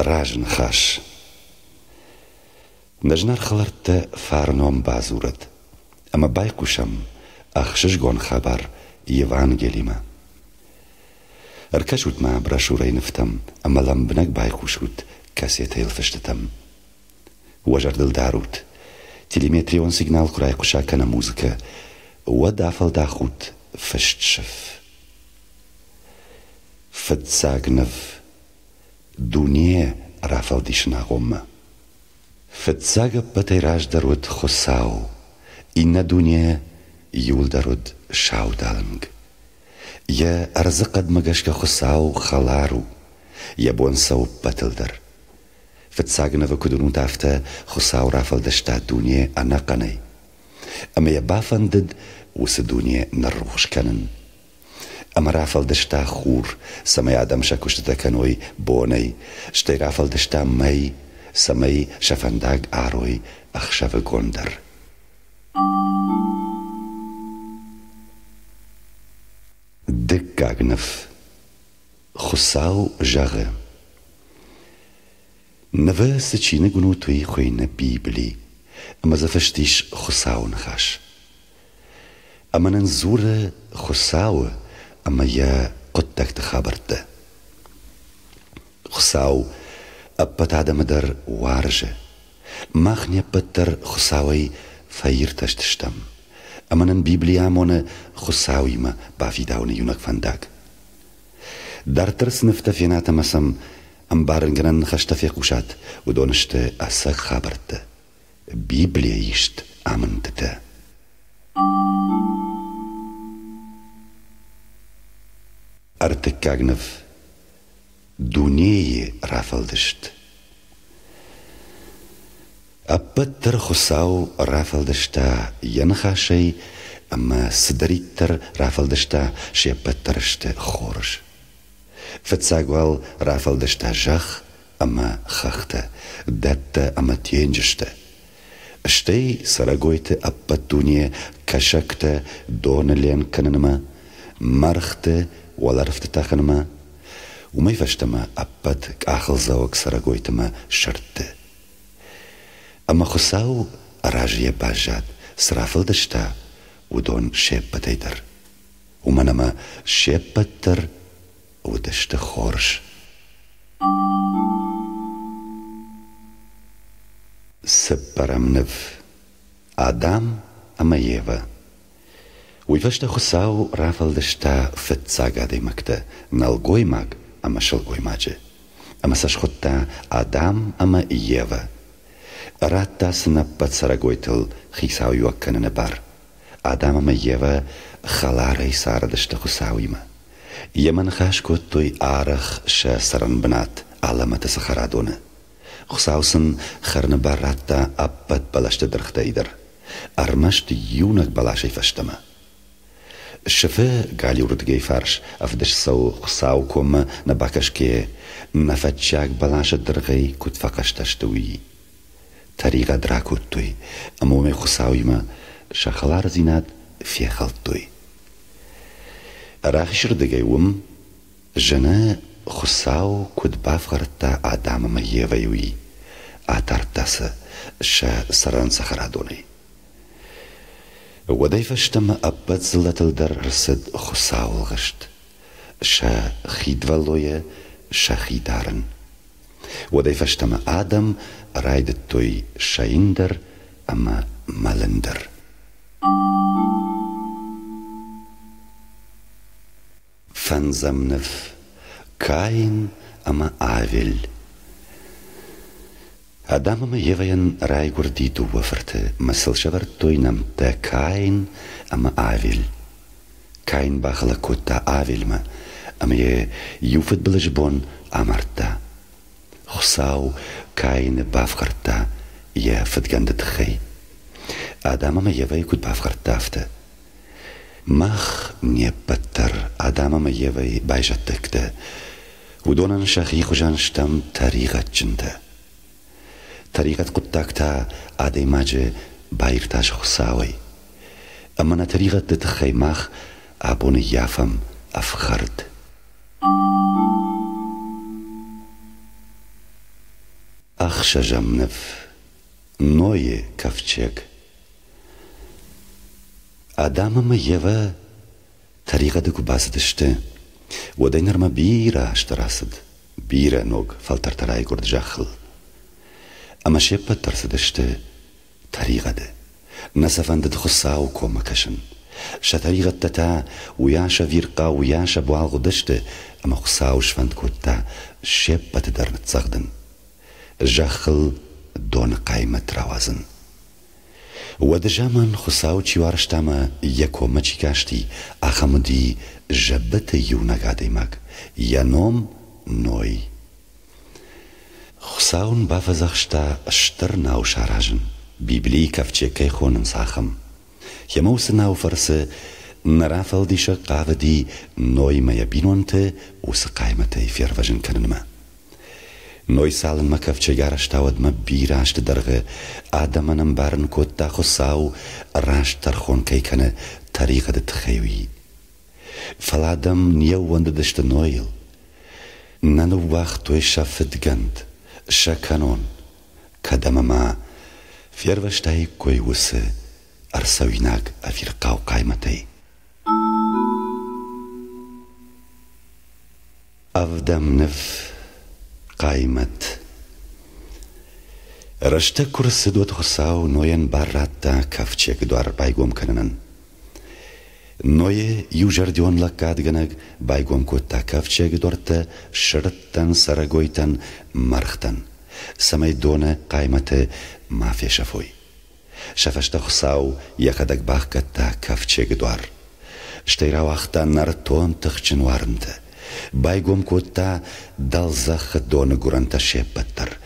راژن خاش نجنار خلرت فارنوم بازورد اما بايقوشم اخشش گون خبر يوانجليما اركشوت ما براشوري نفتم اما لمبنك بايقوشوت كاسيتي الفشتتم وجر دل داروت تليمتريون سيجنال قراي قشا كان موزيكا ودافل داخوت فشتشف فتساغنف دونيه رافل ديشنا غمه فتساغ بتيراج درود خساو إن دونيه يول درود شاو دالنگ يا أرزقد مگشك خساو خلارو يا بونسو بتلدر فتساغنف كدرون تافتا خساو رافل دشتا دونيه أناقني أما يبافندد وس دونيه نروخش كنن أما رافل دشتا خور سمي آدم شكوشتا كنوي بوني شتي رافل دشتا مي سمي شفنداغ آروي أخشف گوندر دك گاغنف خساو جاغ نفا سچين گنو توي خوين بيبلي أما زفشتيش خساو نخاش أما ننزور خساو أما يا قدك تخابرت خساو أبت عدم در وارجة ماخني بتر خساوي فاير تشتشتم أما نن بيبليا مون خساوي ما بافي داوني يونك فانداك دار ترس نفتا فيناتا مسم أم بارنگرن خشتا قوشات ودونشت أساق خابرت بيبليا يشت آمنتتا أرتك كاغنف دونيه رافل دشت أبتر خساو رافل دشتا ينخاشي أما سدريتر رافل دشتا شي أبترشت خورج فتساقوال رافل دشتا جخ أما خخت دات أما تينجشت اشتي سراغويت أبت دونيه كشكت دون لين كننما مرخت ولا رفت تاخنما وما يفشتما أبت كأخل زوج سراغويتما شرط أما خساو راجية باجات سرافل دشتا ودون شيب بتيدر ومنما شيب بتر ودشت خورش سبرمنف آدم أما ييفا ويفشت خساو رافل دشتا فتساقا دي مكتا نالغوي ماغ أما شلغوي ماجي أما سشخطتا آدم أما ييفا راتا سنبت سرغويتل خيساو يوكن نبار آدم أما ييفا خلاري سار دشتا خساوي ما يمن خاشكو توي آرخ شا سرن بنات علامة سخرادونه خساوسن خرن باراتا أبت بلشت درخت ايدر أرمشت يونك بلاشي فشتما الشفاء قال يورد جاي فرش أفدش خساو كوما نباكش كي نفتشاك بلاش درغي كنت فقشتشتوي طريقة دراكوتوي أمومي خساوي ما شخلار زينات في خلطوي راخي شرد جاي وم جنا خساو كنت بافغرتا آدام ما يويوي آتارتاسا شا سران سخرادوني وداي فشتم أبت زلة الدر رسد خساو الغشت شا خيد والوية شا خيدارن وداي فشتم آدم رايد توي شايندر أما مالندر فنزمنف كاين أما آفيل آدم ما يفين راي قردي دو وفرت مسل شفرت توي نمتا كاين أما آفيل كاين باخلا كوتا آفيل ما أما يوفت بلجبون أمرتا خساو كاين بافخرتا يا فتقندت خي آدم ما يفي كود بافخرتا فتا مخ نيبتر آدم ما يفي بايجتكتا ودونا شخيخ جانشتم طريقة جنتا طريقة قدكتا آدي ماجي بايرتاش خساوي أما طريقة تتخي مخ أبوني يافم أفخرد أخشجم نوي كفچك آدم ما يوا طريقة دكو بازدشته ودينر ما بيرا اشتراسد بيرا نوغ فلتر تراي قرد جاخل أما شيبا ترسدشته طريقة ده نسفند خصاو كوما كشن شطريقة تتا وياشا فيرقا وياشا بوالغو دشته أما خصاو شفند كوتا شيبا تدر نتصغدن جاخل دون قايمة روازن ودجامن خصاو چوارشتاما يكو مچي كاشتي آخمدي جبت يونا قادي ماك يانوم نوي خصاون بافزخشتا اشتر ناو شاراجن بيبلي كفچه كي خونن ساخم يموس ناو فرس نرافل ديشا قاودي نوي ما يبينونت وس قايمتي فيروجن كننما نوي سالن ما كفچه گارشتاود ما بيراشت درغه آدمانم بارن كوتا خصاو راش ترخون كي كنه طريقة تخيوي فالادم نيو وند دشت نويل نانو وقتوي شافت گند شكانون كدام ما فيروشتاي كوي وس أرسويناك أفيرقاو قايمتي أفدم نف قايمت رشتا كرس دوت خصاو نوين باراتا كفچيك دوار بايقوم كننن نوي يوجرديون لكاد گنگ بايقوم كوتا كفچيك دورتا شرطن سرگويتن مرختن سمي دونه قايمت ما في شفوي شفشتا خصاو يخدك باخ كتا كفچيك دوار شتيرا وقتا نرتون تخچن وارنت بايقوم كوتا دالزخ دون قرانتا شيبتر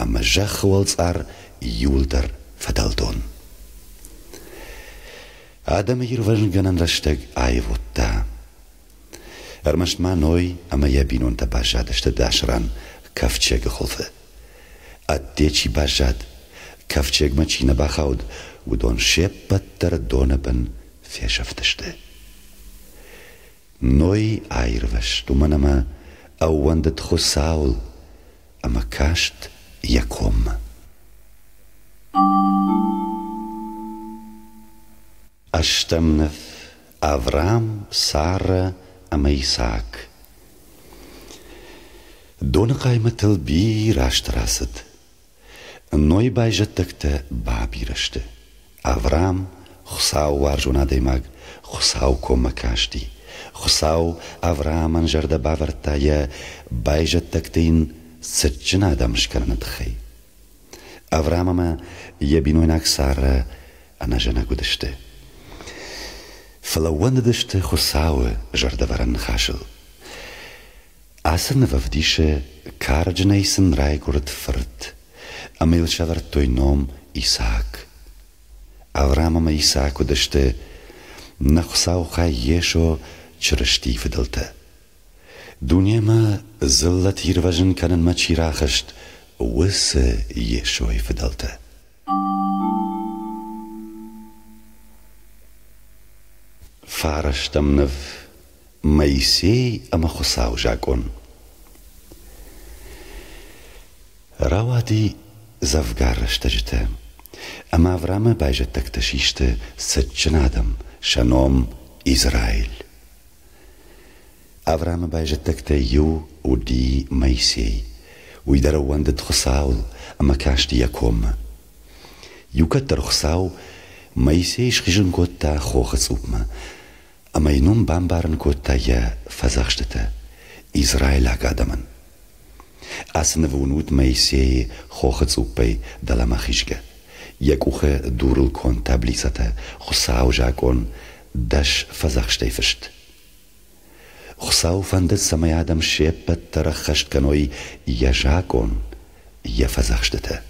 أما جخ والزار يولدر فدالدون آدم يروجن جنن رشتگ آيوتا ارمشت ما نوي أما يبينون تباجاد اشتداشران كفچيگ خلفه أديچي باجاد كفچيگ ما چينا باخاود ودون شيبتر دون بن فيشفتشته نوي آيروش دومنما أو وندت خساول أما كاشت يكوم أشتمنف أفرام سارة أما إساك دون قايمة البير أشتراسد نوي بايجتكت بابي رشته أفرام خساو وارجونا ديماغ خساو كوم كاشتي خساو أفرامن جرد باورتايا بايجتكتين سجنا دمش كرنت خي أفرامما يبينونك سارة أنا جنا قدشته فلو وندشته خساو جرد ورن خاشل أسن وفديشه كارجنيسن راي قرد فرد أميل شورت توي نوم إساك أفرامما إساك قدشته نخساو خاي يشو چرشتي فدلته دنيا ما زلت يروجن كانن ما چيراخشت وس يشوي فدلته فارشتم نف ميسي أما خساو جاكون راوادي زفقار رشتجته أما أفرام بايجتك تشيشته سجنادم شنوم إسرائيل أفرام بايجتك تيو ودي ميسي ويدرو وندت خساول أما كاشتي يكوم يوكتر خساو ميسي شخيجن كوتا خوخت أوبما أما ينوم بامبارن كوتا يا فزاخشتتا إسرائيل أقادمن أسن ونود ميسي خوخت أوبي دلما خيشجة يكوخ دورل كون تابليستا خساو جاكون دش فزاخشتي فشت خساو فندت سميادم شيبت ترخشت كنوي يجاكون يفزاخشتتا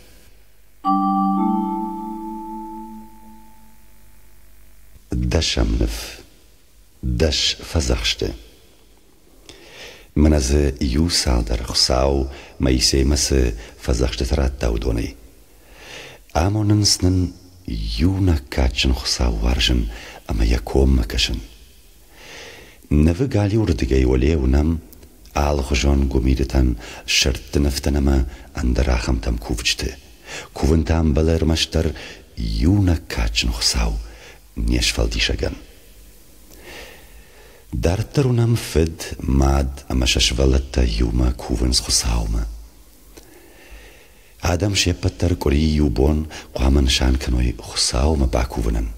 دشم نف دش فزاخشته من از يو سال در خساو ميسي مس فزاخشت رات داودوني آموننسنن يونا كاتشن خساو وارجن أما يكوم مكشن نفقالي وردقاي وليونم Al Hojon Gumidetan Scherteneftanama and the Rachamtam Kuvchte. Kuventam Balermaster Juna Kach noch Sau, Nieshvaldishagan. Dartarunam fed mad amashashvalata Yuma Kuvens Hosauma. Adam Shepatar Kori Yubon, Quaman Shankanoi Hosauma Bakuvenan.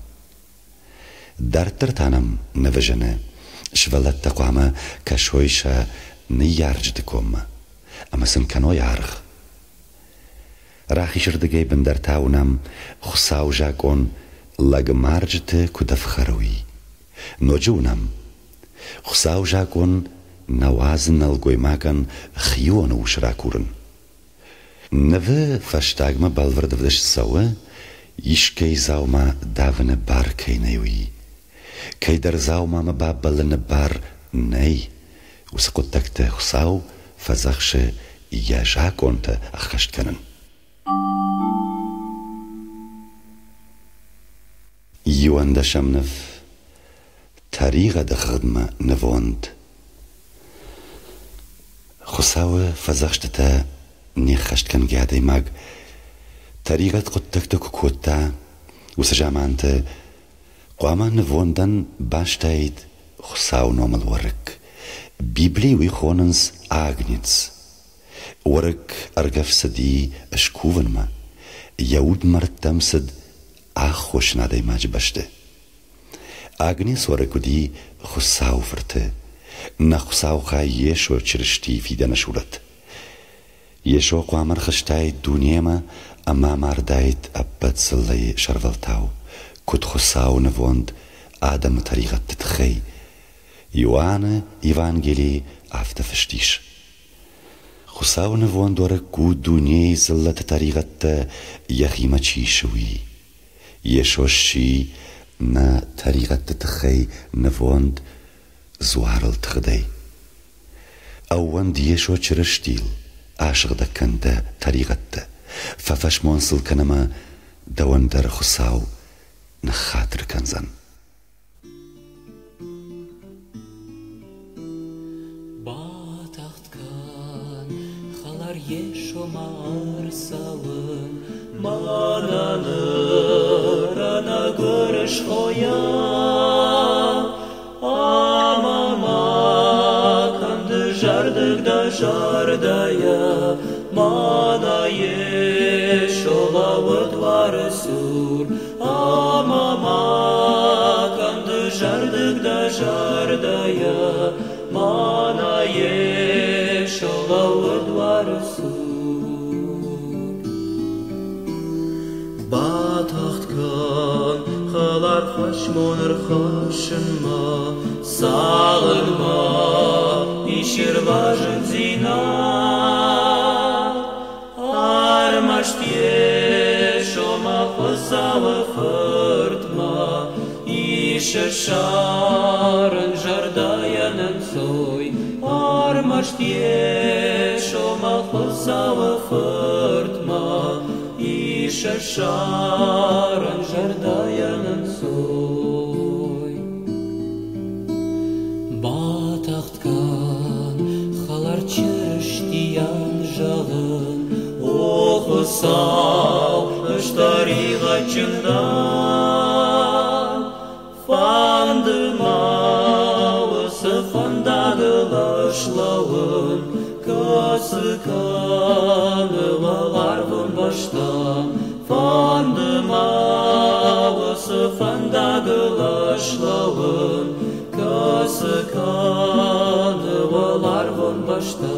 Dartartanam Nevajane, Shvalata Quama Kashoisha Niyarjdekom, Amasan Kanoyarg. Rachischer de geben der Taunam, Hosau Jagon, Lagamarjte Kudafharui. Nojunam, Hosau Jagon, Nawazen Algoimagan, Chion Ushrakuren. Neve Fastagma Balverdevdish Saue, Ishke Zauma Davene Bar Keineui. Keider Zauma Mababalene Bar Nei, Usakotakte Hosau, Fazachsche Yajagonte Achashtkanen. Johan da Shamnev, Tariga de Khadma Nevond. Khosawe fazachta nikhashkan gade mag. Tariga qottakta kukota usajamante qama nevondan bashtaid khosaw nomal warak. Bibli wi khonens agnits. Warak argaf sadi ashkuvenma. Yaud martam sad Achosh nade maj bashte. Agnes warakudi khosaw verte. Na khosaw kha Yesho chirshti fidana shurat. Yesho qamar khashtay dunyema amma mardait abatsallay sharvaltaw. Kut khosaw nevond Adam tariqat ttkhay. Ioane evangeli afta verstish. Khosaw nevond warak ku dunye zallat tariqat yakhima chishui. Yeshoshi na tariqat ttkhay nevond zuarl tkhday. Awand Yesho chirshtil ashgda kanda tariqat fafash monsil kanama dawandar khosaw na khatr kanzan. Batacht kan khalar Yesho marsawın Mananır ana görüş hoya Amama kandı jardık da jardaya Mana Yesholavut var sur Amama kandı jardık da jardaya Mana Yesholavut var sur Batacht kan khalar khashmonur khashma salma ishir vajn zina armashtie shoma khosav khurtma ishir sharan jardayanen soy armashtie shoma khosav khurtma Sharan jardayanen soy Batacht kan khalar chirshtiyan jalın O khosaw ashtariga chindan Fandıma vasıfandagılaşlavın Kasıkanıvalarvın başta Fandıma vasıfandagılaşlavın Kasıkanıvalarvın başta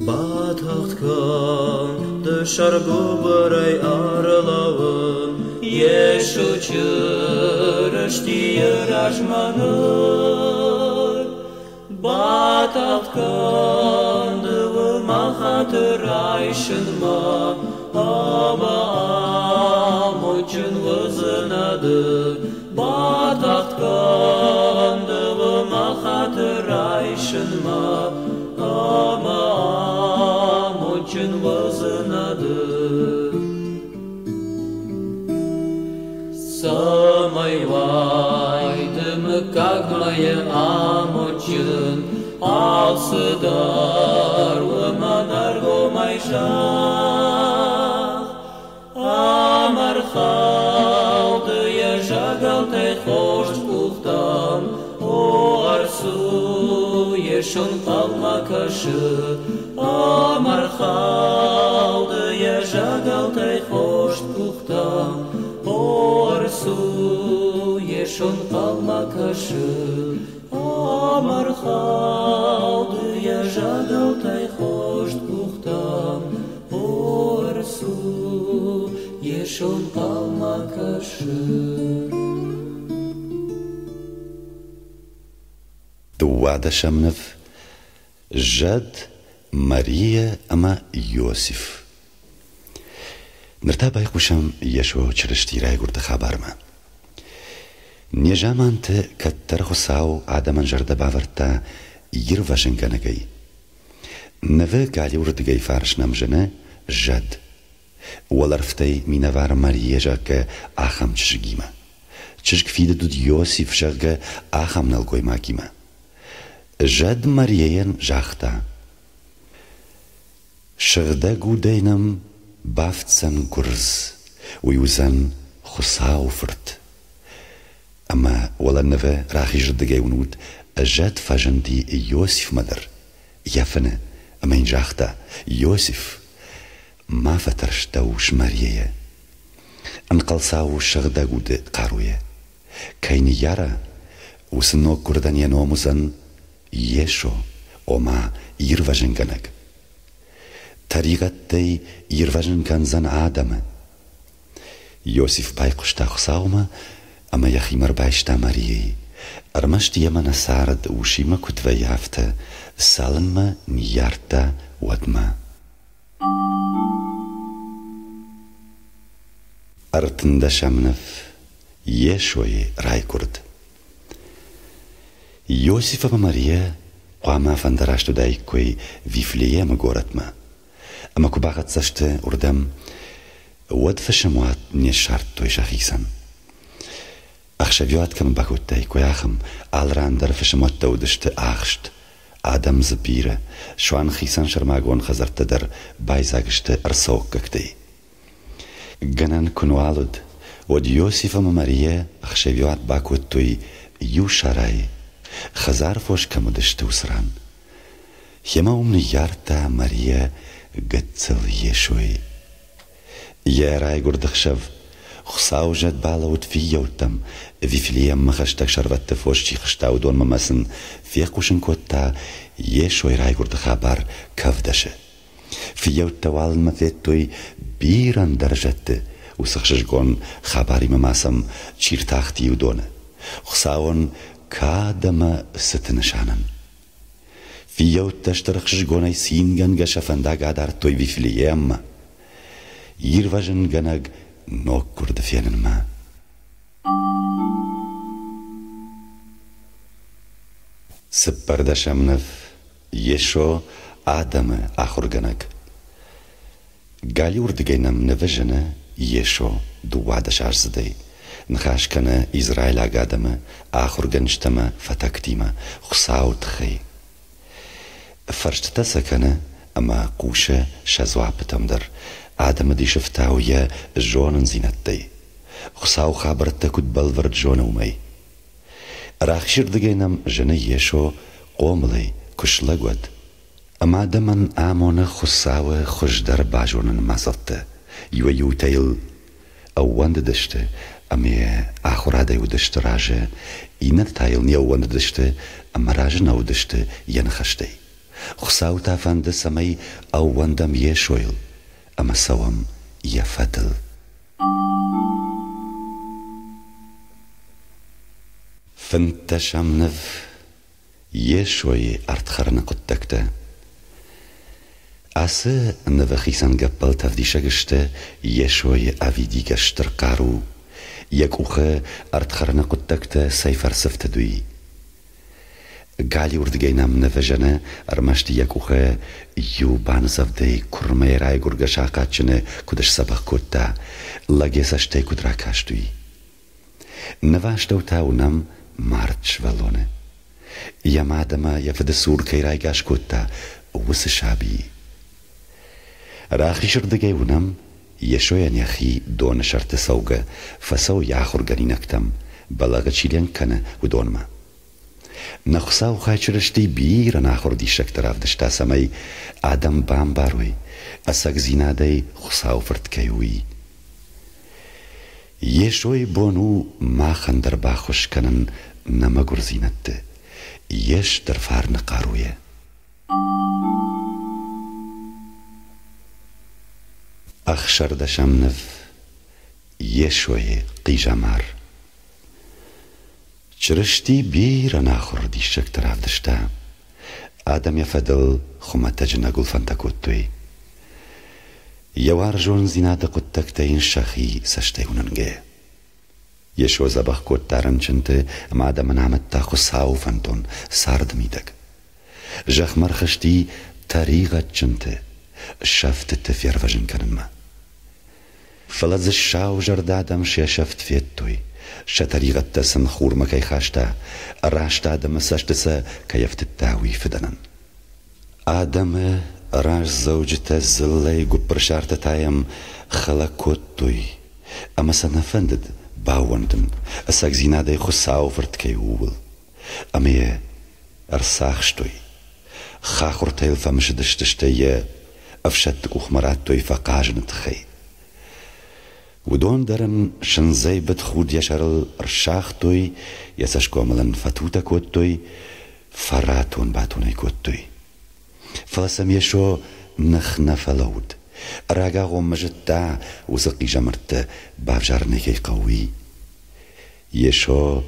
Batacht kan dışar gubaray arlavın Yesho chirshti rajmanır Batacht kan dıvı mahatır ayşınma Ama amoçun vızınadı Batacht kan dıvı mahatır ayşınma Ama amoçun vızınadı Samay vaydım gagmaye amocun alsıdar umanar gomayşa amar khaldı yaşagal te hoş buhtan o arsu yeşon kalma kaşı amar khaldı yaşagal te hoş buhtan o arsu yeşon kalma kaşı amar khaldı yaşagal te hoş buhtan o arsu yeşon kalma kaşı. دوادە شەمنەف ژەد مەریە ئەمە یۆسف نرتا بای خوشم یەشۆ چرشتیرای گوردە خابارمە نێژامانتە کە تەرخوسا و ئادەمەن ژەردە باڤەرتا یر ڤەژنگەنەگەی نەڤە گالی وردگەی فارش نەمژنە ژەد وەڵەرفتەی مینەڤارە مەریێژە کە ئاخەم چشگیمە چشک فیدە دود یۆسیف ژەگە ئاخەم نەڵگۆی ماکیمە ژەد مەریەیەن ژاختە شغدە گودەینم بافتسەن گورز ویوزەن خوسا و فرد ئەمە وەڵە نەڤە ڕاخی ژردگەی ونود ژەد فەژەندی یۆسیف مەدەر یەفنە ئەمەین ژاختە یۆسیف مافە تەرشتە و شمەریەیە ئەنقەڵسا و شغدە گودە قاڕوویە کەینی یارە وسنۆ کوردەنیە نۆموزەن یێشۆ ئۆما یرڤەژنگەنەک تەریغەتتەی یرڤەژنگەن زەن ئادەمە یۆسیف بای قوشتا خوساومە ئەمە یەخیمەر بایشتا مەریەی ئەرمەشتی ئەمەنە سارد وشیمە کوتڤە یافتە ساڵنمە نیارتە وەدمە ئەرتندە شەمنەف یێشۆی ڕای کورد یۆسیفە بە مەریە قواما فەندەراشت و دایک کۆی ڤیفلەیەمە گۆرەتمە ئەمە کو باغەت سەشتە وردەم وەد فەشەموات نێشارد تۆی شەخیسەن ئەخشەڤیوات کەم باکوت دایک کۆی ئاخم ئاڵران دەرفەشەموات دەودشتە ئاخشت ئادەم زبیرە شوان خیسەن شەرماگۆن خەزەرتە دەر بایزاگشتە ئەرسەوە کەکتەی گەنەن کونواڵد وەد یۆسیفە مەریە ئەخشەڤیوات باکوت تۆی یو شارای خەزار فۆش کەم و دشتە وسران هێمە ومنی یارتە مەریە گەتچڵ یێشۆی یێرای گوردەخشەڤ خوسا و ژەد باڵەوت فیەوتەم ڤیفلیەم مەخەشتەک شەرڤەتە فۆشتی خشتا و دۆن مەمەسن فێقوشن کۆتتا یێشۆی ڕای گوردە خابار کەڤ دەشە فیەوتە واڵن مەفێت تۆی بیرەن دەرژەتە و سەخشش گۆن خاباری مەماسەم چیرتاختی و دۆنە خوساوەن کادەمە ستنشانن فیەوت دەشتەرخش گۆنەی سینگەن گەشە فەنداگادار تۆی ڤیفلیەمە یرڤەژن گەنەگ نۆک کوردفێننمە سپەردە شەمنەف یێشۆ ئادەمە ئاخورگەنەک گالی وردگەینەم نەڤەژنە یێشۆ دووادە شارزدەی نخاشکەنە ئیزرایل ئاگادەمە ئاخورگەنشتەمە فەتەکتیمە خوسا و تخەی فەرشتە سەکەنە ئەمە قوشە شەزوا پتەم دەر ئادەمە دیشفتاویە ژۆنن زینەتدەی خوسا و خابرتە کوت بەڵڤرد ژۆنەومەی ڕاخشیر دگەینەم ژنە یێشۆ قۆمڵەی کوشلە گوت ئەما دەمەن ئامۆنە خوساوە خوشدەر باژۆنن مەزەڵتە یوە یوتەیل ئەو وەندە دەشتە ئەمێ ئاخورادەی و دەشتە ڕاژە ئینەت تایل نییە وەندە دەشتە ئەمە ڕاژە نەو دەشتە یەن خەشتەی خوسا و تافەندە سەمەی ئەو وەندەم یێشۆیل ئەمە سەوەم یەفەتل فەنتە شەمنەف یێشۆی ئەرتخەرنە قوتتەکتە ئاسە نەڤە خیسەن گەپەڵ تەڤدیشە گشتە یێشۆی ئاڤیدی گەشتر قار و یەکوخە ئەرتخەرنە قوتتەکتە سەیفەر سفتە دوی گالی وردگەینەم نەڤەژەنە ئەرمەشتی یەکوخە یو بانزەڤدەی کوڕمەی ڕای گورگە شاقاتچنە کودش سەبەخ کۆتتا لەگێسە شتەی کودرا کاشتوی نەڤاشتە و تاونەم مارتش ولونه يم آدم يفد سور كي رايقاش كوتا وس شابي راخي شردقي ونم يشوين يخي دون شرط سوغة فسو ياخر غنينكتم بلغة شيلين كان ودون ما نخساو خايشرشتي بير ناخر دي شكتراف دشتا سمي آدم بام باروي أساق زينادي خساو فرد كيوي يشوي بونو ما خندر باخوش كنن نما گرزينت يش درفار نقارويه أخشر دشمنف يشوي قيجامار چرشتي بير ناخر دي شكتراف دشتا آدم يفدل خمتج نقول فانتكوتوي يوار جون زيناد قدتكتين شخي سشتيوننگه يشو زبخ كوتارن چنت ما آدم نعمت تاخو ساو فانتون سارد ميدك جخ مرخشتي تاريغة چنت شفت تفير وجن كنن ما فلز الشاو جردادم شي شفت فيتوي شتريغة تسن خور مكي خاشتا راشتا آدم سشتسا كيفت التاوي فدنن آدم راش زوجته زلي قبر شارتا تايم خلقوتوي أما سنفندد باوندن أساق زينادي خساو فرد كيوول أما أرساخشتوي خاخر تيل فمشدشتشتي أفشتك وخمراتوي فقاجن تخي ودون درن شنزي بدخود يشرل رشاختوي يسشكو ملن فتوتا كوتوي فراتون باتوني كوتوي فلسم يشو نخنفلود راقا غم مجتا وسقي جمرت بافجارنيكي قوي يشو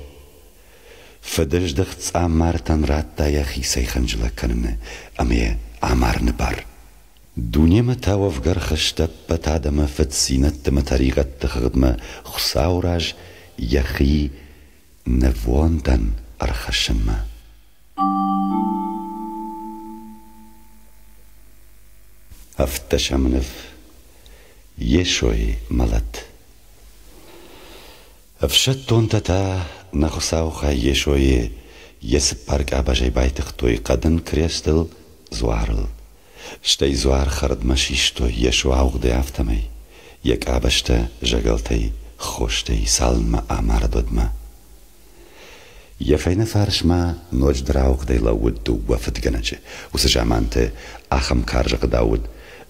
فدج دخت عمارتن راتا يخي سيخنجلا كنن أمي عمار نبار دوني متا وفقر خشتب بتادم فتسينت متاريغة تخدم خساوراج يخي نفوندن أرخشن ما افتشمنف يشوي ملت افشتون تتا نخساو خا يشوي يسبارك أباجي بايتختوي قدن كريستل زوارل شتي زوار خرد مشيشتو يشو عوغدي افتمي يك أبشتا جغلتي خوشتي سالما أمار دودما يفين فارشما نوج دراوغدي لود وفد جنجي وسجامانت أخم كارجق داود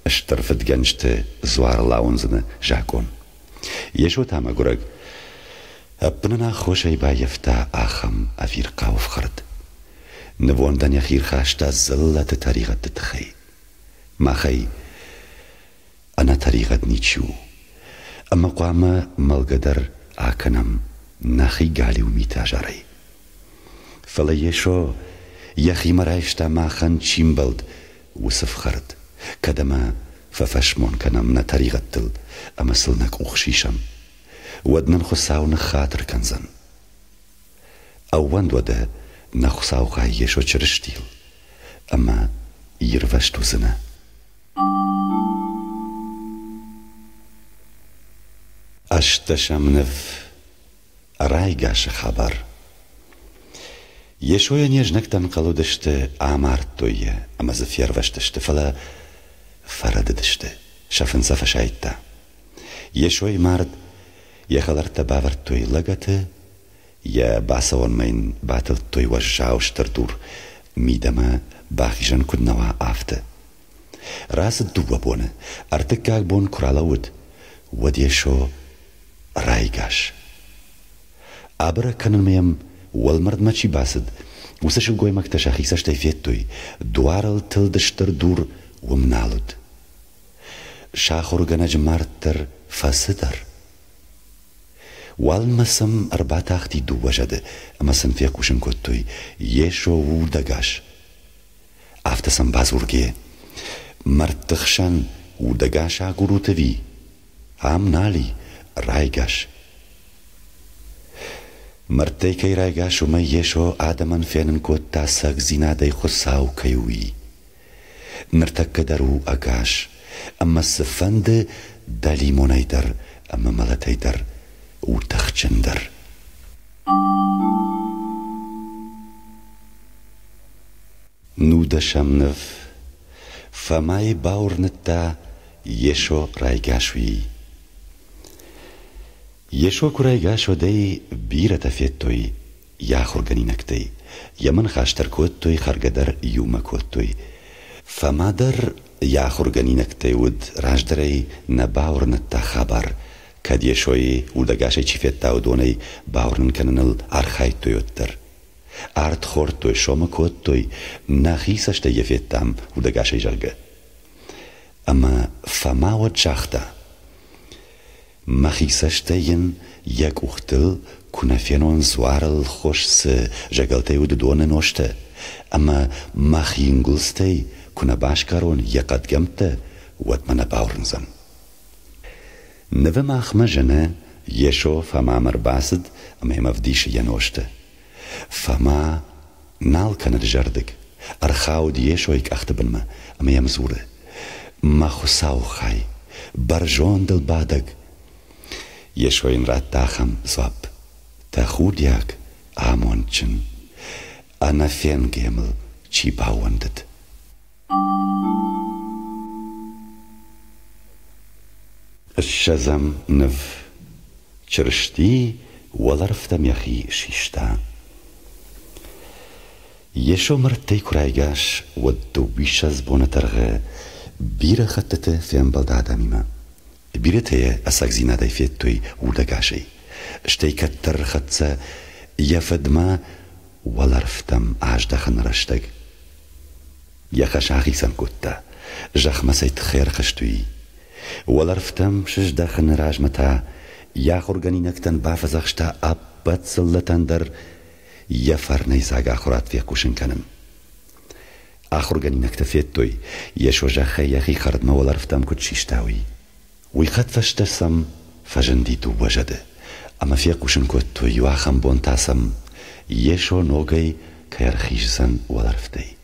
اشترفت جنجت زوار لاونزن جاكون يشو تاما قرق ابننا خوشي با يفتا آخم أفير قاوف خرد نبوندن يخير خاشتا زلة تاريغة تتخي ما خي أنا تاريغة نيتشو أما قوام ملقدر آكنم ناخي قالي وميتا جاري فلا يشو يخي مرايشتا ما خان چيمبلد وصف خرد كدما ففشمون كنم نتاريغة تل أما سلنك أخشيشم ودنا نخساو نخاطر كنزن أوان وده نخساو خايشو چرشتيل أما يروشتو زنه أشتشمنف رايقاش خبر يشويا نيجنك تنقلو دشت عمارتوية أما زفير وشتشت فلا فرد دشت شفن سفشايتا يشوي مارد يخلرت باورتوي لغت يا باسون مين باتلتوي وجاوش تردور ميدما باخيجن كدنوا آفته راس الدوبة بونه ارتكاك بون كرالود وديشو رايقاش أبرا كانن ميم والمرد ما چي باسد وسش القوي مكتشا خيساش تيفيتوي دوارل تلدشتر دور ومنالود شاخور غنج مارتر فاسدر والمسم أربعة أختي دو وجد أما سنفيق وشن كوتوي يشو ودقاش أفتسم بازورجي مرتخشن ودقاش عقورو تفي عام نالي رايقاش مرتيكي رايقاش وما يشو آدمان فينن كوتا ساق زينادي خساو كيوي نرتك درو أقاش أما السفند دالي مونيدر أما ملتيدر وتخشندر nu dășamnăv, famai baurnăta, ieșo raigașui. Ieșo cu raigașo dei birăta fiettoi, jahur ganinăctei, jaman haștărcottoi hargadar jumakottoi. Famadar jahur ganinăctei ud rajdarei na baurnăta habar, kad ieșoi udagașei cifietau donei baurnăn cananal arhaitoi ottar. Art hortoi șomăcottoi nahisaște jefietam udagașei jargă. Ama famaua ceachta, mahisașteien jak uchtel kuna fienon soarel hoș să jagalteu de doane noște, ama mahingulstei kuna bașcaron jakad gemte wat mana baurnzan. Neve mahmajene ieșo fama mărbased ama emavdișe janoște. Fama nalcană de jardăg, arhaud ieșoic achtabânmă ama emzure. Mahusau hai, barjon del badag. Ieșoi în rat taham zwap, tahudiak amoncin, anafen gemel ci bauendet. Shazam nev, cerști walarfta miahi shishta. Ieșo mărtei curaigaș, wad dobishaz bonatargă, bire xattete fem baldada mima. Bire teye asagzinada fiettoi udagașei. Ștei kattar xatsa jafadma walarftam ajdahan rashtag. Yaxashahisan kutta, jahmasait khair khashtui. Walarftam shajdahan rajmata, yaxorganinaktan bafazaqshta abbatsallatan jafarnei zaga akhurat fiakushin kanan. Ахорганиnak тафеттoi, ешо жаха яхи хардма оларфтам кутшиштауи. Уйхат фаштасам фажандиту бажаде, ама фиакушин коттoi юахам бонтасам, ешо ногай каярхишсан оларфтей.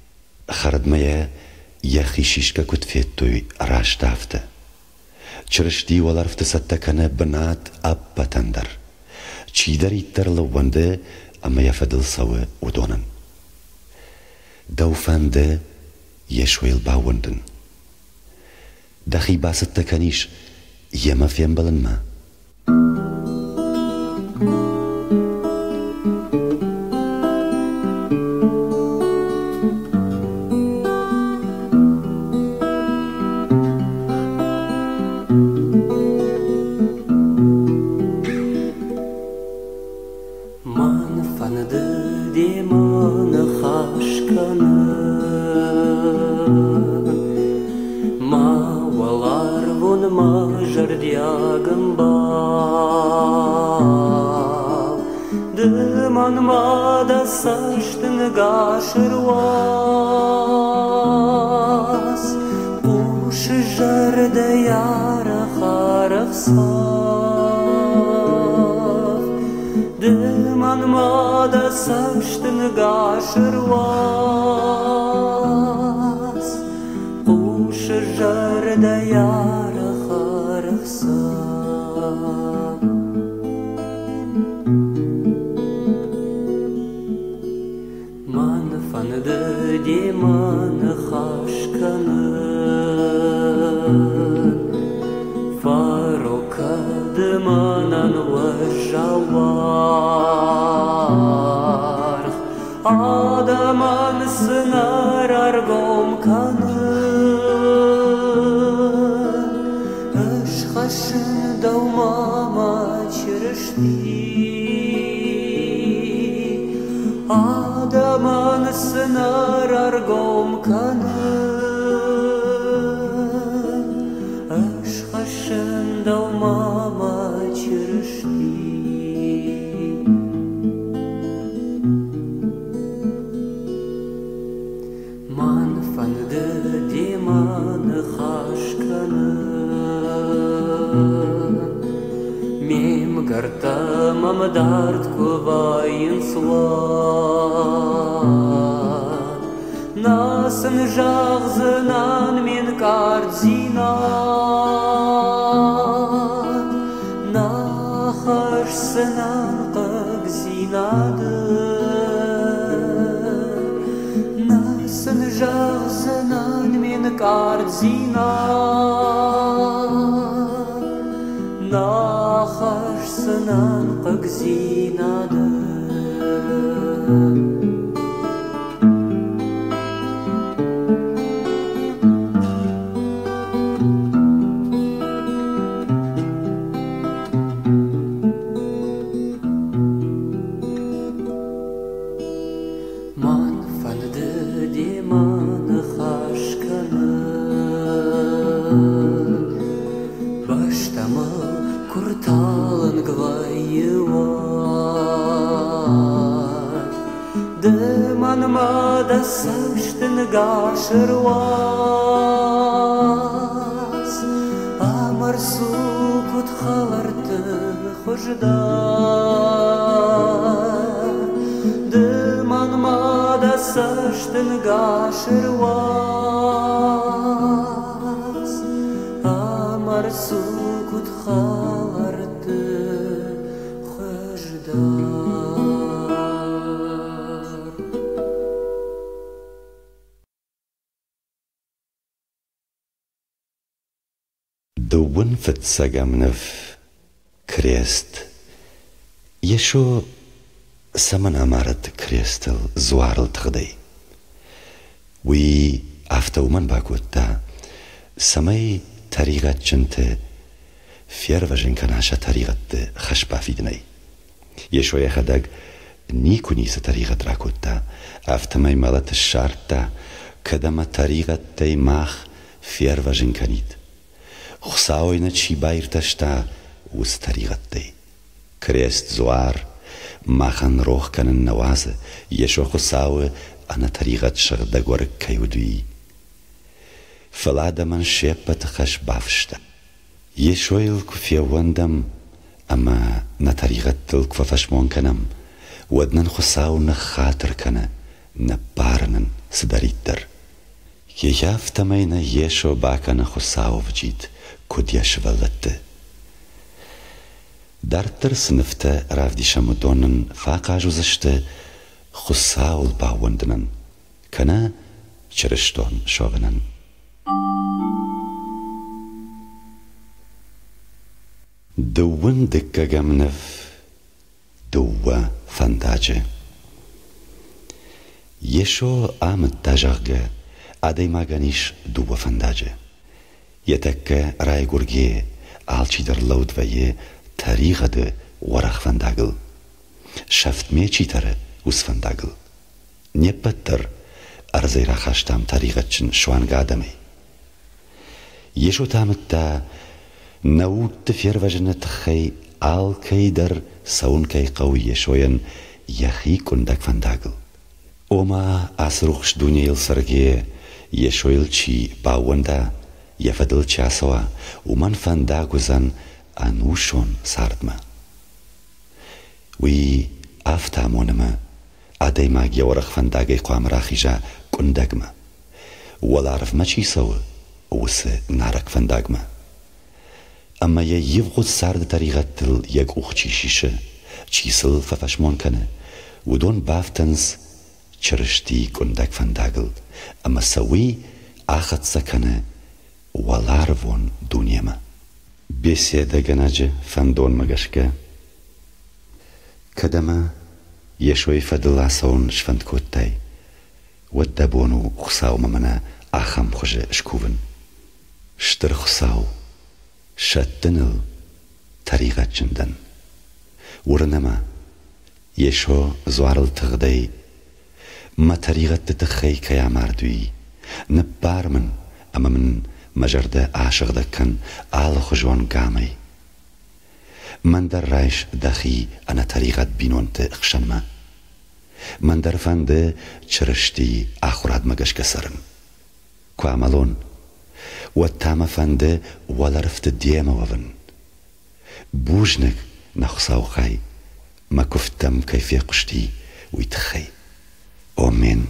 Хардмая яхи шишка кутфеттoi раштафта. Чрышти оларфта саттакана банат аппатандар. Чидар иттар лаванде, ама яфадыл савы удонан. Daufande ieșoil bauenden. Dahi basat takanish yema fiembalen ma. Man van de man ma walar vun ma jardiagam ba de man ma da saştın gaşırwas uş jarda yara xarxsaf de man ma da saştın gaşırwas jarda yara xarxsaf man fandı de man xaşkanın farokad manan vajavar adaman sınar argom kanın aşkın davmama çırıştı adaman sınar argom kanın aşkın davmama çırıştı man fandı de man xaşkanın mem gartamam dart kuvayin suan nasın jağzınan men kardzinan nahaşsınan qagzinadı nasın kaardzina naharsınan qagzinadı Manmada savştın gaşırvaz Amar sukut xalartı xoşdar Manmada savştın gaşırvaz Amar sukut xalartı xoşdar Dwun fitsagamnef krest Yesho saman amarat krestel zwarl tgday Wi aftawman bakutta samay tariqat chinte fiervajen kanasha tariqat khashba fidnay Yesho yakhadag nikuni sa tariqat rakutta aftamay malat sharta kadama tariqat tay mach fiervajen kanit خساوينا تشي باير تشتا وستريغتي كريست زوار ما خان روح كان النوازة يشو خساوي أنا تريغت شغدا غورك كيودوي فلادا من شيبت خش بافشتا يشو يلك في وندم أما نتريغت تلك ففشمون كنم ودنن خساو نخاطر كنا نبارنن سداريتر يافتا يشو باكنا خساو وجيد كودياش ولدت دارتر سنفته رافدي شمدونن فاقا جوزشته خساول باوندنن كنا چرشتون شوغنن دوون دكا جمنف دوا فنداجه يشو آمد داجاغه ادي ماغانيش دوا فنداجه يتك راي غورغي alçi der laud vaye tariqa de waraq fandagl shaft me chitare us fandagl nie petter arzayra khashtam tariqatchin shwan gadami yesho tamta naut fiervajnat khay al kayder saun kay qawiy shoyan yahi kundak fandagl oma asrukhsh dunyel sarge yeshoyl chi bawanda يفضل چاسوا ومن فنداغوزن انوشون ساردما وي افتامونما ادي ماگ يورخ فنداغي قام راخيجا كندغما ولا عرف ما چي سو وس نارك فنداغما اما يفغد سارد طريقه يك اوخچي شيشه چيسل ففشمون كنه ودون بافتنس چرشتي كندغ فنداغل اما سوي اخت سكنه والارفون دنيما بسيدة جناجة فندون مغشكا كدما يشوي فدلا سون شفند كوتاي ودابونو خساو ممنا اخم خجة شكوفن شتر خساو شتنل طريقة جندن ورنما يشو زوارل تغدي ما طريقة تتخي كيا ماردوي نبار من اما من مجرد عاشق دكن آل خجوان قامي من در رايش دخي أنا طريقة بينونت اخشنما من در فند چرشتي آخراد مگش كسرن كو عملون والتام فند ولا رفت ديما وفن بوجنك نخصاو خاي ما كفتم كيف قشتي ويتخي آمين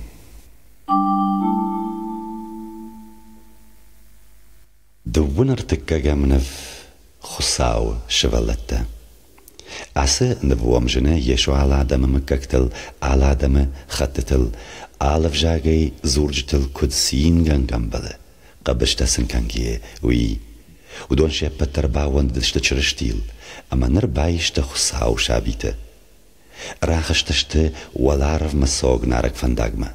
دوونر تكاجا منف خساو شغلته عسى نبوام جنا يشو على عدم مككتل على عدم خطتل على فجاجي زورجتل كدسين جنبله قبشتا سنكانجيه وي ودون شيبا ترباوند دشتا چرشتيل اما نربايشتا خساو شابيتا راخشتشتا والعرف مسوغ نارك فانداغما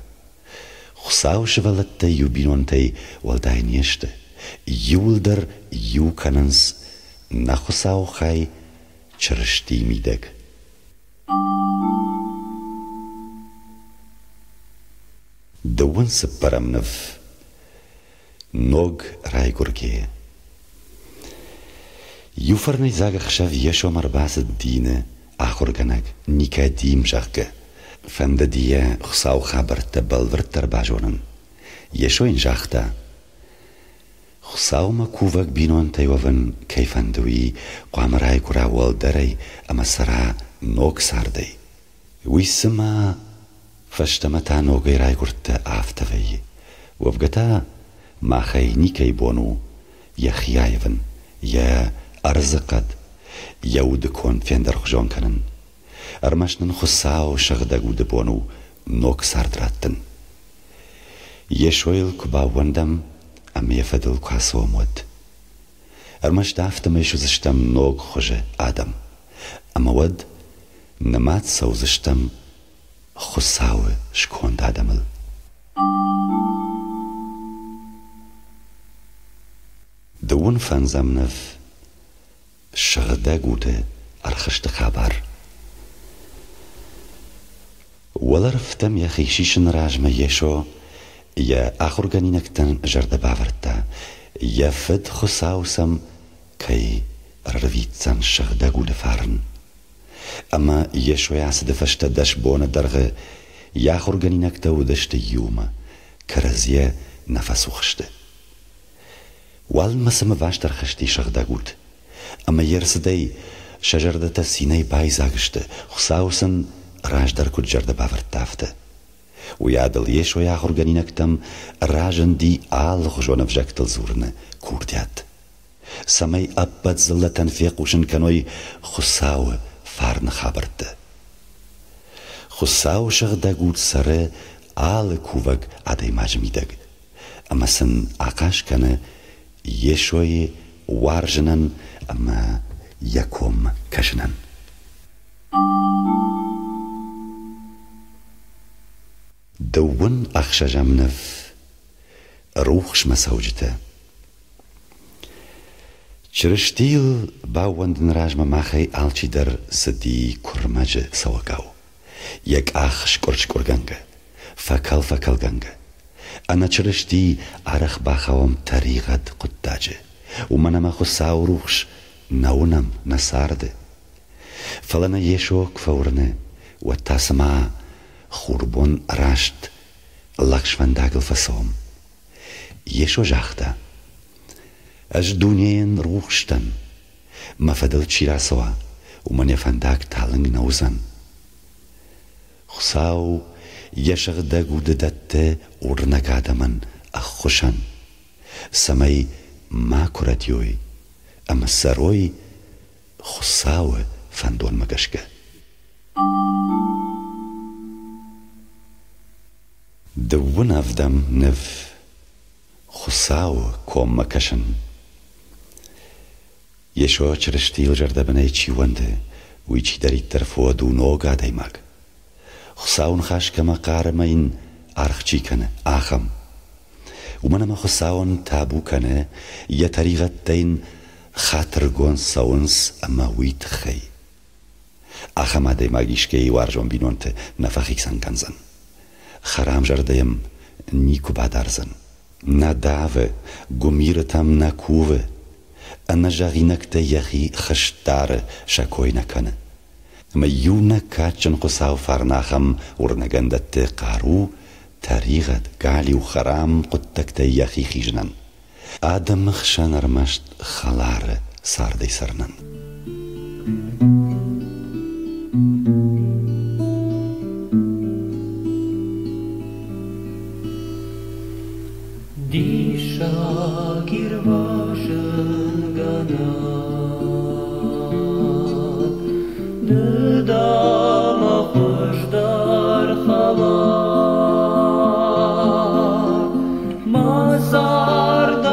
خساو شوالتا يوبينونتي والداينيشتا يولدر يوكاننس نخساو خاي چرشتي ميدك دون سبرم نف نوغ راي گرگيه يوفرني زاغ خشاف يشو مرباس الدين آخر گنگ نيكاديم جاغ فند ديه خساو خبر تبلور ترباجونن يشو ان جاغتا خساو ما كوفك بينون تيوفن كيفندوي قام راي كرا والدري اما سرا نوغ ساردي ويسما فشتمتا نوغي راي كرت آفتوي وفقتا ما خيني كيبونو يا خيايفن يا أرزقد يودكون فيندر خجون كنن أرمشنن خساو شغدقو دبونو نوك ساردراتن يشويل كباوندم أم يفدل كاسو مود أرمش دافتم يشو زشتم نوك خجه آدم أما ود نمات سو زشتم خساو شكون دادمل دون فنزم نف شغدا گوته ارخشت خبر ولا رفتم يا خيشيشن راجما يشو يا آخر گنينكتن جرد باورتا يا فد خساوسم كي رويتسن شغدا گوده فارن اما يشو ياسد فشت دش بون درغ يا آخر گنينكتا ودشت يوما كرزيه نفسو خشته والمسم واشتر خشتي شغدا گود اما يرسدي شجردة سيني باي زاغشته خساوسن راج در كود جرد باور تافته ويادل يشو يا آخر گنينكتم راجن دي آل خجون فجاكتل زورنه كورديات سمي أبد زلة تنفيق وشن كانوي خساو فارن خابرته خساو شغدا گود سره آل كوفق عدي ماجميدگ اما سن آقاش كانه يشوي وارجنن اما يكوم كشنن دون اخشجم نف روخش مسوجته چرشتيل باوندن راجما ماخي آلچي در سدي كرمج سوغاو يك اخش كرش كرگنگه فكل گنگه أنا چرشتي أرخ باخوام طريقة قداجة ومنا ما خساو روخش نونم نسارده فلنا يشوك فورنه وتاسما خوربون راشت لكش فنداقل فسوم يشو جاختا اج دونيين روخشتن ما فدل چيراسوا ومن يفنداق تالنگ نوزن خساو يشغدا گوددت ورنگادمن اخوشن سمي ما كرتيوي اما سروي خساو فندون مگشگه دون افدم نف خساو كوم مكشن يشو چرشتيل جرده بنای چی ونده ويچي داري ترفو دونو گادای مگ خساون خاش كما قارمين أرخشي كان آخم ومن ما خساون تابو كان يتريغت دين خاطر گون ساونس اما ويت خي آخم عدي ماگيشكي وارجون بينونت نفخيك سنگنزن خرام جرديم نيكو بادارزن نا داوه گميرتم نا كوه انا جاغينك تيخي خشتار شكوي نكنه ما يونا كاتشن قصاو فارناخم ورنگندت قارو تاريغت قالي وخرام قدتك تيخي خيجنن آدم خشان رمشت خلار ساردي سرنن دي شاكر باشن غنا دما خوشدار خبر مزار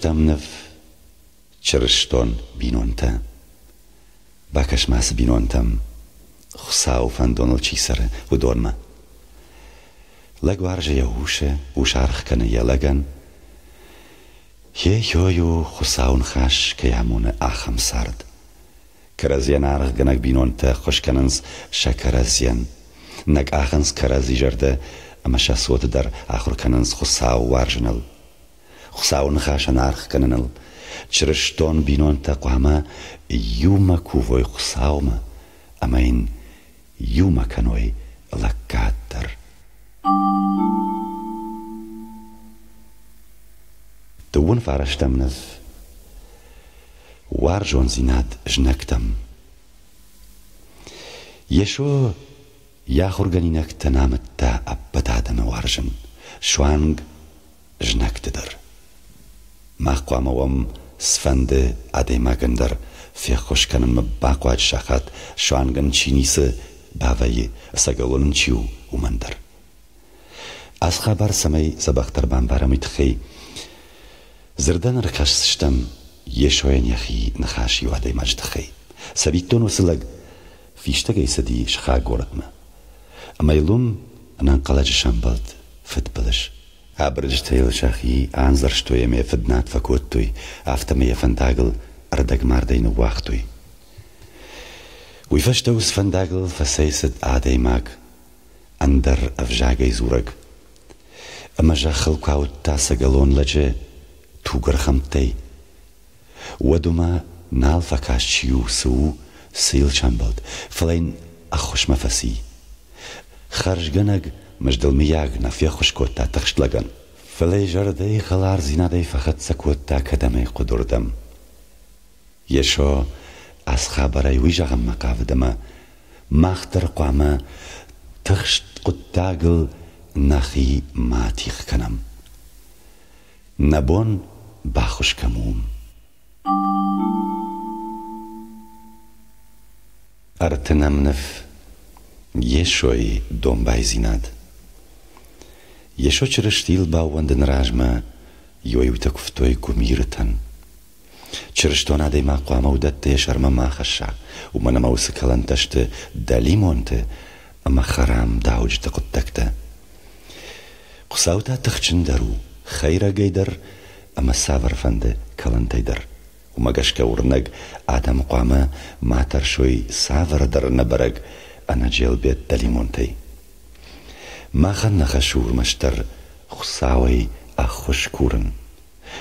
Stamnev Chershton binonta Bakash mas binontam Khsau fan Donald Chisare udorma Lagwarje yahushe usharch kana yalagan Ye yoyu khsaun khash kayamuna akham sard Karazian arch ganak binonta khoshkanans shakarazian Nag akhans karazi jarde amashasot dar akhur kanans khsau warjnal خساون خاشن عرخ کننل چرشتون بینون تقوما یوما کووی خساوما اما این یوما کنوی لکاتر دوون فارشتم نف وارجون زیناد جنکتم یشو یا خورگنینک تنامت تا ابتادم وارجن شوانگ جنکت در ماقواموام سفنده ادیماگن در فیخوش کنم باقواد شخات شوانگن چینیسه باوی سگلون چیو اومندر از خبر سمی زبختر بانبارمی تخی زردن رکش سشتم یشوین یخی نخاشی و ادیماج تخی سبیتون وصلق فیشتگی سدی شخا گوردم اما یلوم انانقلاج شنبالد فتبلش Abrج teil shachi anzarstoy me fednat fakottoy after me vandagel ardag mardein wachtoy We verstoos vandagel fasaiset ademag ander avjage zurag amajachel kaut tasagalon laje tugar khamtay waduma nal fakashiu su sil chambald flein akhosh mafasi kharjganag مجدل مياغ نافيا خشكوتا تخشتلغن فلي جردي خلار زينادي فخد سكوتا كدمي قدردم يشو از خبري ويجاغم مقاودما ماختر قواما تخشت قدتاغل نخي ماتيخ كنم نبون باخش كموم ارتنم نف يشوي دومباي زيناد Yesho chereshtil bauanden rajma yoyutak ftoy kumirtan Cherestona de maqama udatte sharma makhasha umana mauskalantaste dalimonte ama kharam dauj taqtakta qsauta takhchindaru khayra gaydar ama savar fande kalantayder umagashka urnag adam qama matar shoy savar dar nabarag ana jelbet dalimonte ما خلنا خشور مشتر خساوي أخش كورن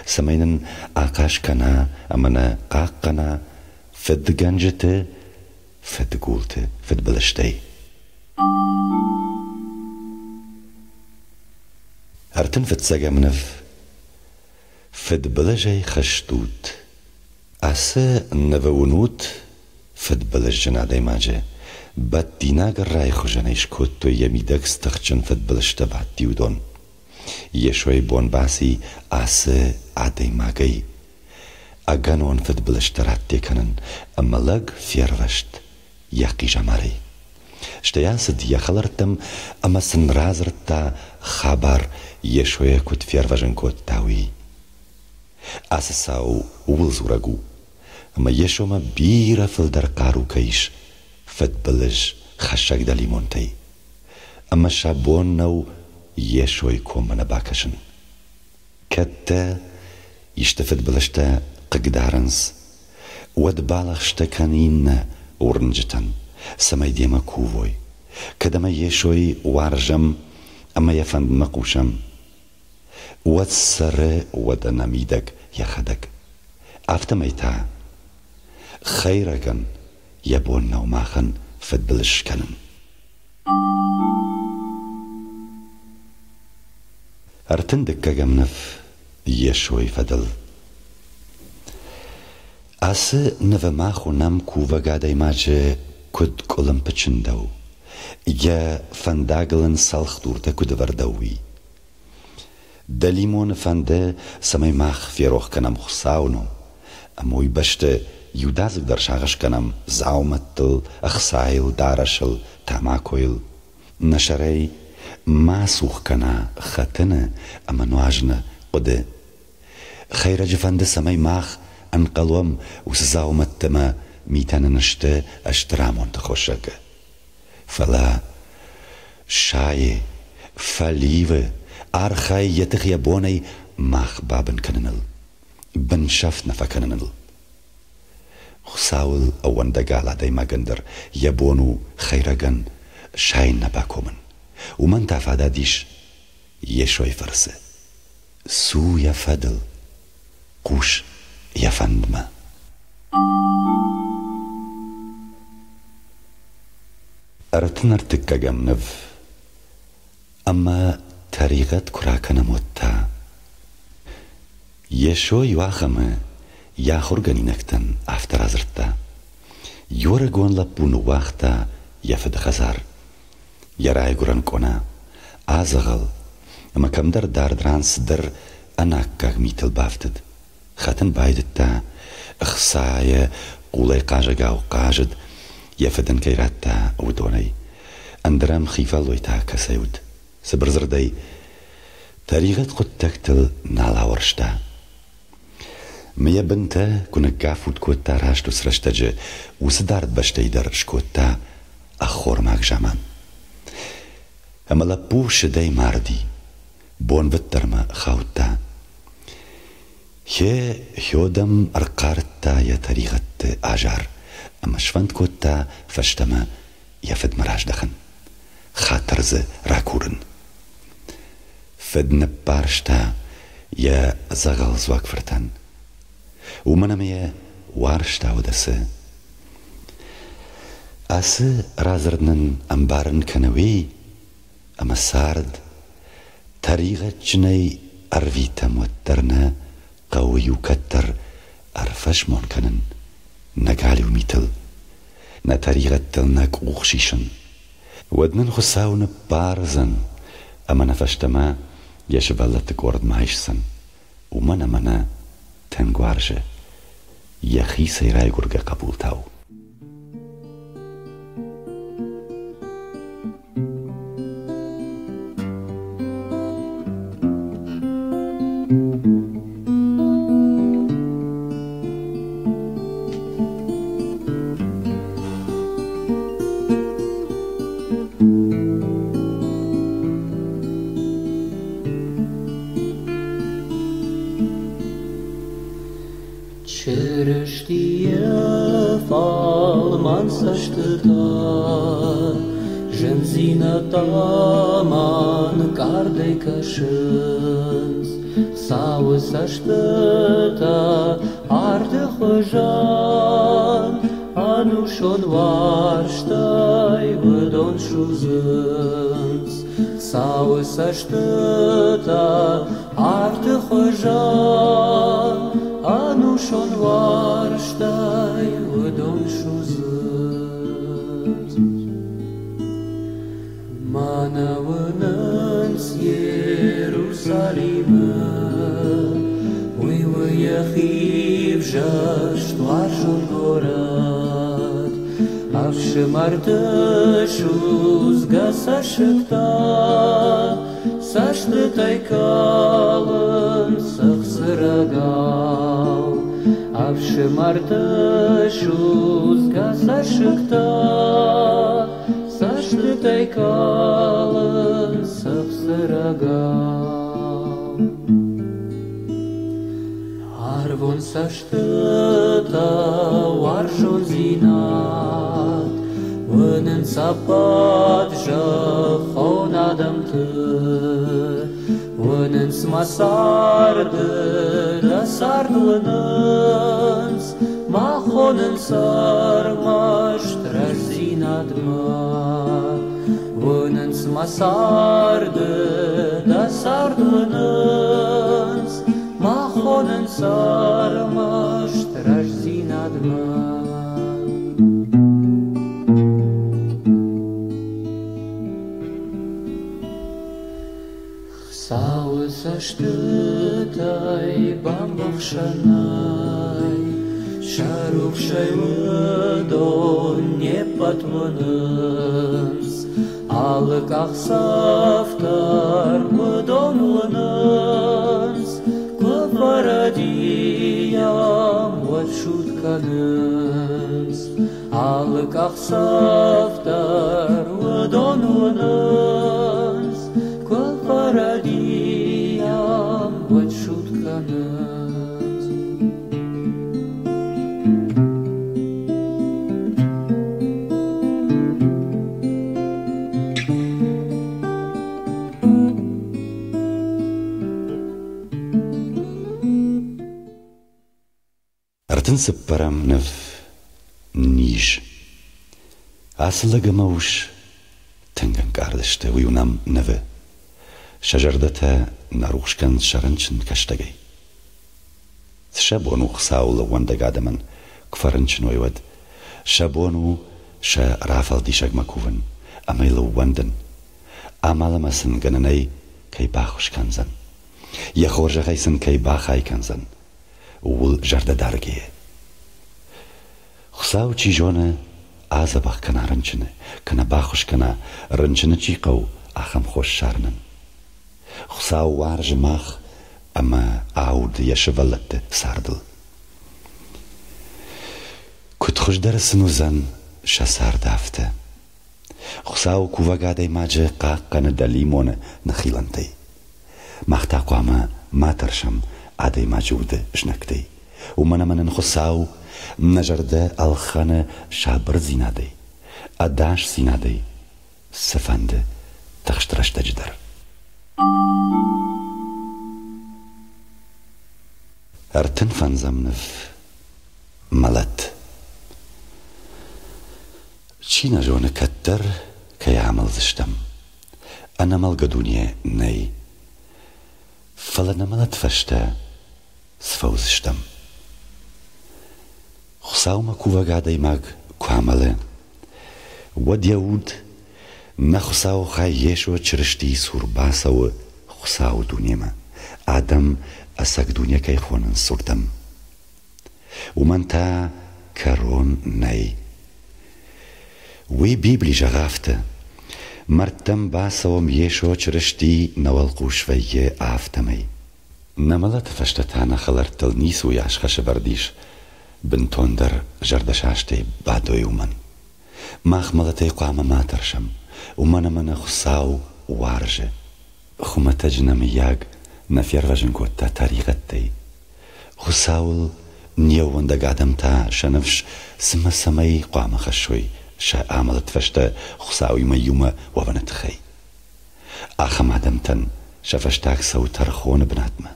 سمينن آقاش كنا أمنا قاقنا فد جنجته فد قولته فد بلشتي هرتن فد ساقا منف فد بلجي خشتوت أسا نفونوت فد بلش جنادي ماجه بد ديناغ راي خجنيش كوتو يميدك استخجن فد بلش تبعت ديودون يشوي بون باسي آسه عادي ماغي أغانون فد بلش ترات كنن أما لغ فيروشت يقي جماري شتياسد يخلرتم أما سنرازرتا خبر يشوي كوت فيروشن كوت تاوي آسه ساو ولزورغو أما يشوما بيرا فلدر قارو كيش فد بلش خشاك دا ليمونتي أما شابون نو يشوي كومنا باكشن كتا يشتفد بلشتا ققدارنس ود بالغشتا كانين ورنجتن سماي ديما كوفوي كدما يشوي وارجم أما يفند مقوشم ود سر ود نميدك يخدك أفتميتا خيركن يبون نوماخن فد بلش كنن أرتندك كجمنف يشوي فدل أس نفماخو نم كوفا قادي ماجه كد كلم بچندو يا فنداغلن سالخ دورتا كد وردوي دليمون فنده سمي ماخ فيروخ كنم خساونو أموي بشت يودازك در شاغش كنم زاومتل أخسايل دارشل تاماكويل نشري ما سوخ كنا ختنا أما نواجنا قد خير جفند سمي ماخ أنقلوم وسزاومتما ميتانا نشت أشترامون تخوشك فلا شاي فليوه أرخاي يتخي بوني ماخ بابن كننل بن شفنا فكننل خساول أوان دقالا دايما قندر يبونو خيرغن شاين نباكومن ومن تافادا ديش يشوي فرسه سو يفدل قوش يفندما أرتنر تكاقم نف أما تاريغت كراكنا موتا يشوي واخم ياخرغني نكتن أفتر أزرتا يورغون لبونو واختا يفد خزار يراي قران كونا آزغل أما كم در درانس در أناكاق ميتل بافتد خاتن بايدتا اخسايا قولي قاجقا وقاجد يفدن كيراتا ودوني اندرام خيفالويتا كسيود سبرزردي تاريغت قد تكتل نالا ورشتا ميا بنتا كنا قافود كوتا راشتو سرشتجه وسدارد بشتي در شكوتا أخور ماك جامان أما لبوش داي ماردي بون بترما خاوتا هيودم أرقارتا يا تاريغت آجار أما شفند كوتا فشتما يفد مراج دخن خاطرز راكورن فد نبارشتا يا زغل زواك فرتن ومنم يا وارشتا ودسه أس رازردنن أمبارن كنوي أما سارد تاريغت جني أرويتا موترنا قوي وكتر أرفش مونكنن نقالي وميتل نتاريغت تلناك وخشيشن ودنن خساون بارزن أما نفشتما يشبالت قورد معيشسن ومنا منا تنقوارجه يخي سيراي قرقا قبول تاو Taman cardei cășânț sau să-ștăta arde hăjan anușon varștai vădon șuzânț sau să-ștăta arde hăjan anușon varștai vădon șuzânț Avşımardışuz gasaşıkta Saçlı taykalın sıksıragal Avşımardışuz gasaşıkta Saçlı taykalın sıksıragal Arvon saçtıta varjun zinat Vânân sapat jăhon adămtă Vânân smasardı da sardlănânț Mahonân sarmaș traș zinadma Vânân smasardı da sardlănânț Mahonân sarmaș traș zinadma Sau saștătai bambahșanai Șaruc și-ai vădon nepatmănânț Alăcach saftar vădon lănânț Cu paradiam vățut canânț Alăcach saftar vădon lănânț Cu paradiam vățut canânț Артын сыппарам нăв ниж. Аслăгăмăуș тăнгăн кардышты уйунам нăвы. Шажардăта нарушкан шарăнчын каштăгăй. Шабону хсаулă уандăгадăмăн кфарăнчын ойвăд. Шабону ша рафал дишăгмă кувăн. Амăйлă уандăн. Амалăмăсăн гăнăнăй кăй бахушканзăн. Йăхоржăхăйсăн кăй бахайканзăн. Ул жардăдаргăйе. Хсау чижонă азăбах кăна рăнчăнă. Кăна бахушкăна рăнчăнă чиqăу ахăм хош шарнăн. Хсау варжы мах, ама ауды яшываллатты сардыл. Кутхуждарысын узан шасарды афты. Хсау кувагадай маджы қаққаны да лимоны нахилантай. Мақтақу ама матаршам адай маджуды жнактай. Уманаманын хсау нажарды алханы шабыр зинадай. Адаш зинадай. Сыфанды тахштыраштадждар. Артын фанзамнăв малат. Чина жоны каттăр кăй амăлзыштам. Анамалгă дуния нăй. Фăлăнă малат фăштă сфăузыштам. Хсаумă кувагадай маг cu amălă. Вăд яуд на хсау хай ешо чрăștii сурбасăуă хсау дuniemă. Адам асак дуния кăй хонын суртăm. Уманта карон нăй. Уи Библи жагавtă. Мартăm басăуăm ешо чрăștii năвăлхушвăйе афтăмăй. Намалат фăштăta нахăлăртăл нису яшхашы бардиш. Бынтондăр жардășaștei бадой умăн. Мах мăлăтăй cu матаршăm. Умăнăмăнă хсау уаржă. Хумătăģnăмы яг на ферважын котта тариғаттay. Хусаул неуындагадамта шанывш сымасамай қуамахашой ша амалат фашта хусауима юма ваванатхай. Ахам адамтан шафаштак саутар хоны бнатма.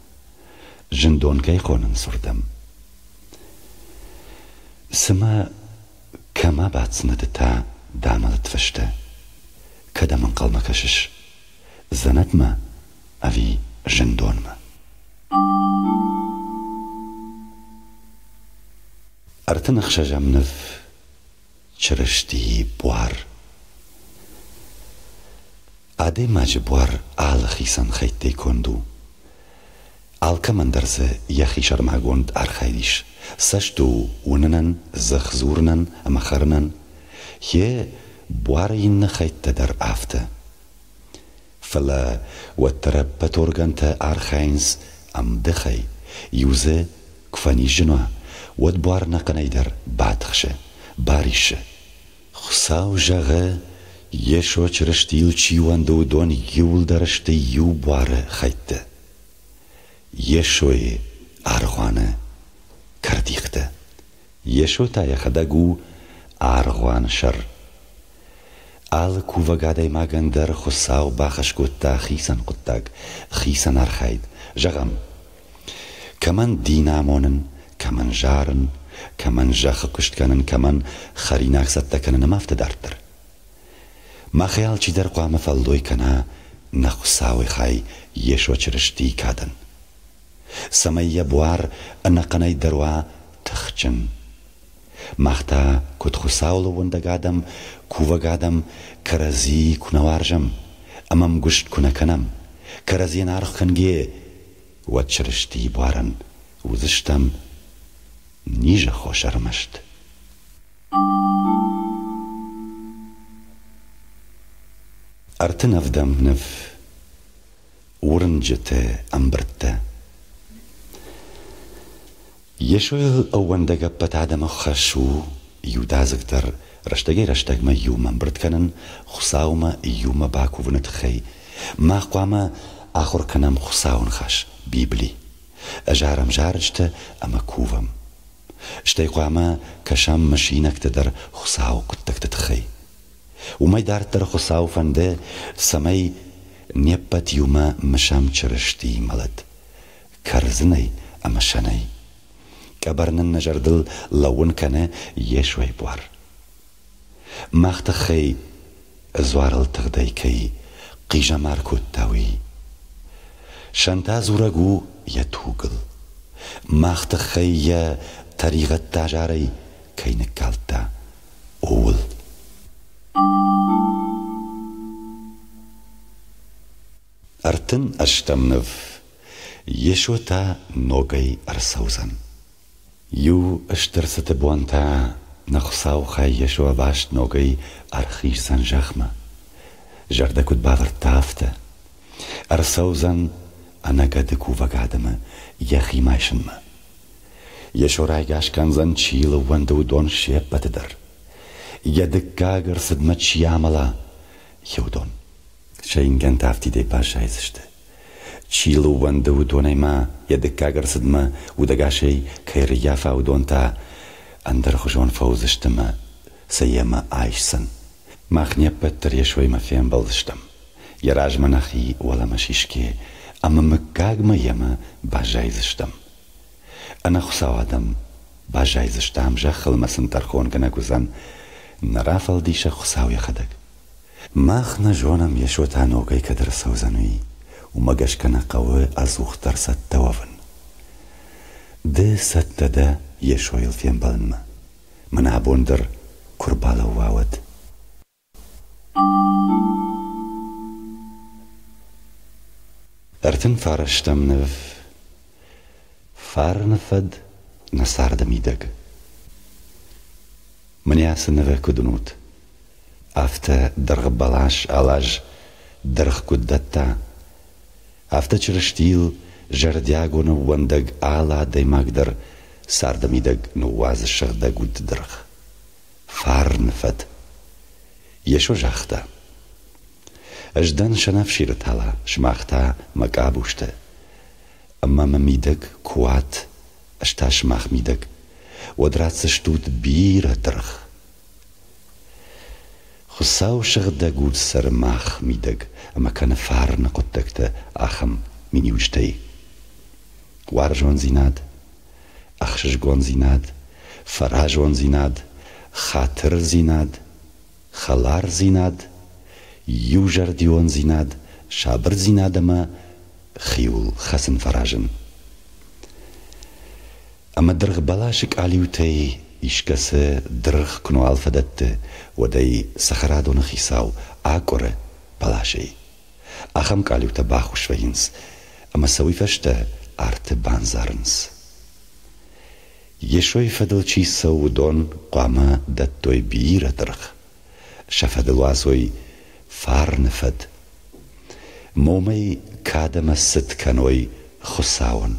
Жындонкай хонын сурдам. Сыма кама бацнадыта дамалат фашта. Кадамын қалмакашыш. Занатма ави жындонма. Артын ақшажамнăв чрăștii boar. Adei maji boar alăhisan xăyttey kondu. Alkamandărză yaxişarmagond arxaydiş. Saçtu unanan, zăhzurnan, amaxarnan. هي بوارين خيت در آفته فلا وترب بتورغنت آرخاينز أم دخي يوزه كفاني جنوه ودبوار نقنيدر باتخشه باريشه خساو جغه يشو چرشتيل چيوان دو دون يول درشتي يو بوار خيته يشوي آرغوانه كرديخته يشو تا يخدگو آرغوان شر آل کووگاده ماگن در خساو باخش گوتا خيسان قطاق خيسان آرخايد جغم كمان دينامونن كمان جارن كمان جاخ كشت كانن كمان خريناك ستكنن ما افتدارتر ما خيال چي در قوام فالدوي كنا نخساوي خاي يشو چرشتي كادن سمي بوار انقناي دروا تخچن مختا كد خساولو وندگادم كووگادم كرزي كنوارجم امام گشت كنكنم كرزي نارخ كنگي وچرشتي بوارن وزشتم نيجا خوشر مشت ارتنف دم نف ورنجته امبرته يشويل اوندگا بتعدم خشو يودازك در رشتگ ما يوم امبرت كنن خساوما يوم باكو ونتخي ما قواما آخر کنم خساون خش بيبلي اجارم جارجته اما كوفم شتي قواما كشام مشينك تدر خساو كتك تتخي وما يدارت در خساو فنده سمي نيبت يوما مشام چرشتي ملد كرزني اما شني كبرنن نجردل لون كنه يشوي بوار مختخي زوارل تغدي كي قيجا ماركو تاوي شانتا زورگو يتوغل مختخي يا طريقة تاجاري كي نكالتا أول أرتن أشتمنف يشوتا نوغي أرسوزن يو اشترست بوانتا نخساو خي يشو باشت نوغي أرخيشزن جخمة جردكوت باور تافته أرسوزن أنا قدكو وقادمه يخي مايشنما يشو رايقاش كانزن چيلو وندو دون شيب بتدر يدكاغر صدمت شياملا يودون شاينگن تافتي دي باش هايزشته چيلو وندو دوني ما يدكاغر صدمه ودقاشي كيريافا ودون تا اندر خجون فوزشتما سيما عايشسن ماخنيا بتر يشوي ما فيهم بلشتم يراج مناخي ولا مشيشكي اما مكاغ ما يما باجايزشتم انا خساوادم باجايزشتام جاخل مسن ترخون كنا گوزن نرافل ديشا خساوي خدق ماخنا جونم يشوتا نوغي كدر سوزنوي ومگش كنا قوي ازوخ ترست توافن ده ست ده يشويل فين بلنما من عبوندر كربالا واود ارتن فارشتم نف فارنفد نصاردم يدق من ياس نفه كدنوت افتا درغ بلاش علاج درغ كدتا افتا چرشتيل جردياغون وندق آلا ديماغ در ساردم يدق نواز الشغدا قد درغ فارنفد يشو جاختا اجدان شناف شيرت هلا شماختا مقابوشتا اما مميدق كوات اشتا شماخ ميدق ودرات سشتوت بير درغ خساو شغدا قد سر ماخ ميدق اما كان فارن قدكتا اخم من يوجتي وارجون زيناد اخششگون زيناد فراجون زيناد خاطر زيناد خلار زيناد يوجر ديون زيناد شابر زيناد ما خيول خسن فراجن اما درغ بلاشك عليوتي إشكس درغ كنو الفدت ودي سخرادون خيساو آكور بلاشي أخم كاليوتا باخو شوينس اما سوي فشتا ارت بانزارنس يشوي فدل چي سو دون قاما دتوي بير درغ شفد الوازوی فار نفد مومی کادم ست کنوی خساون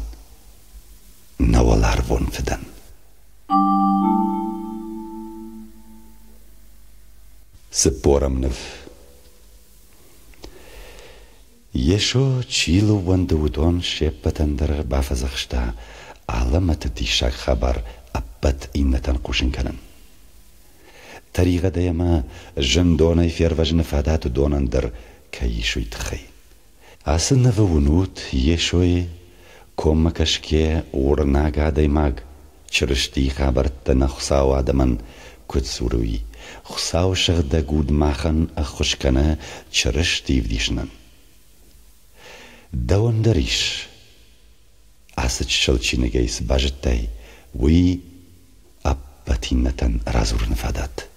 نولار بون فدن سپورم نف یشو چیلو وندودون شپتن در بافزخشتا علامت دیشک خبر ابد اینتن قوشن کنن طریقه دیما جندونای فیروژن فادات دونن در کیشوی تخی اصل نوونوت یشوی کمکش که ورناگا دیماگ چرشتی خبر تنخساو آدمن کتسوروی خساو شغده گود ماخن اخوشکنه چرشتی ودیشنن دون دریش اصل چلچی نگیس باجتای وی ابتینتن رازور نفادات